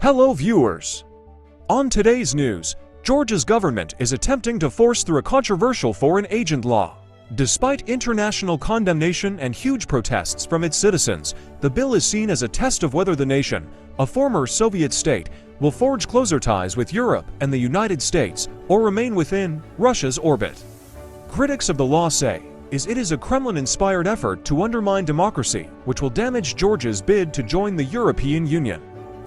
Hello viewers! On today's news, Georgia's government is attempting to force through a controversial foreign agent law. Despite international condemnation and huge protests from its citizens, the bill is seen as a test of whether the nation, a former Soviet state, will forge closer ties with Europe and the United States or remain within Russia's orbit. Critics of the law say it is a Kremlin-inspired effort to undermine democracy, which will damage Georgia's bid to join the European Union.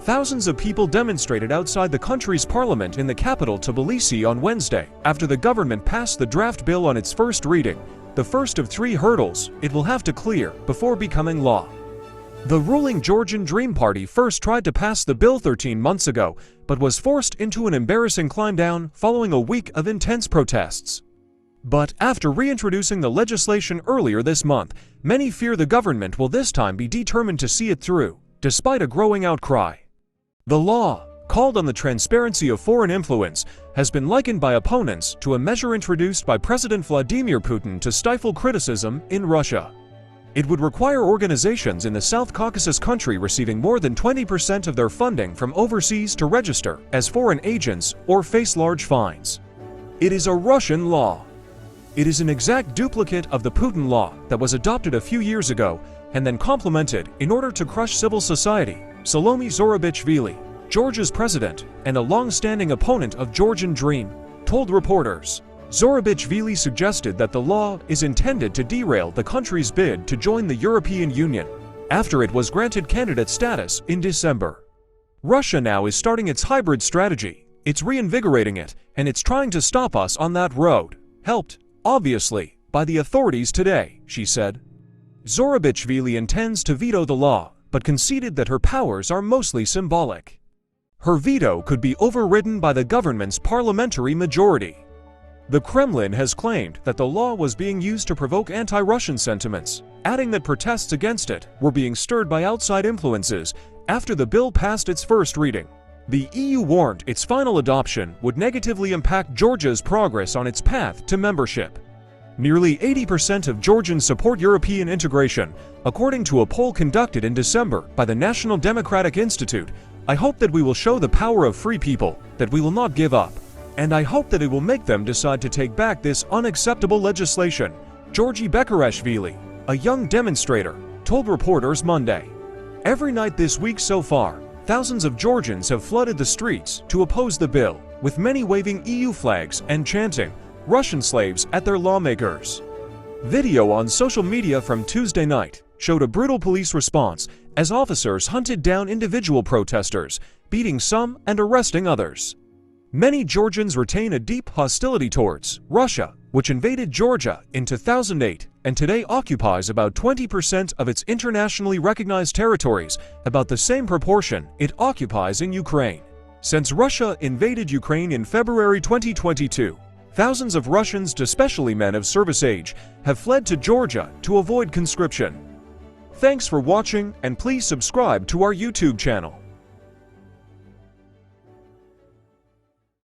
Thousands of people demonstrated outside the country's parliament in the capital Tbilisi on Wednesday after the government passed the draft bill on its first reading, the first of 3 hurdles it will have to clear before becoming law. The ruling Georgian Dream Party first tried to pass the bill 13 months ago, but was forced into an embarrassing climb down following a week of intense protests. But after reintroducing the legislation earlier this month, many fear the government will this time be determined to see it through, despite a growing outcry. The law, called on the transparency of foreign influence, has been likened by opponents to a measure introduced by President Vladimir Putin to stifle criticism in Russia. It would require organizations in the South Caucasus country receiving more than 20% of their funding from overseas to register as foreign agents or face large fines. It is a Russian law. It is an exact duplicate of the Putin law that was adopted a few years ago and then complemented in order to crush civil society. Salome Zurabichvili, Georgia's president and a long-standing opponent of Georgian Dream, told reporters. Zurabichvili suggested that the law is intended to derail the country's bid to join the European Union after it was granted candidate status in December. Russia now is starting its hybrid strategy. It's reinvigorating it, and it's trying to stop us on that road, helped, obviously, by the authorities today, she said. Zurabichvili intends to veto the law, but conceded that her powers are mostly symbolic. Her veto could be overridden by the government's parliamentary majority. The Kremlin has claimed that the law was being used to provoke anti-Russian sentiments, adding that protests against it were being stirred by outside influences after the bill passed its first reading. The EU warned its final adoption would negatively impact Georgia's progress on its path to membership. Nearly 80% of Georgians support European integration, according to a poll conducted in December by the National Democratic Institute. I hope that we will show the power of free people, that we will not give up. And I hope that it will make them decide to take back this unacceptable legislation, Georgi Bekarashvili, a young demonstrator, told reporters Monday. Every night this week so far, thousands of Georgians have flooded the streets to oppose the bill, with many waving EU flags and chanting Russian slaves at their lawmakers. Video on social media from Tuesday night showed a brutal police response as officers hunted down individual protesters, beating some and arresting others. Many Georgians retain a deep hostility towards Russia, which invaded Georgia in 2008 and today occupies about 20% of its internationally recognized territories, about the same proportion it occupies in Ukraine. Since Russia invaded Ukraine in February 2022, thousands of Russians, especially men of service age, have fled to Georgia to avoid conscription. Thanks for watching, and please subscribe to our YouTube channel.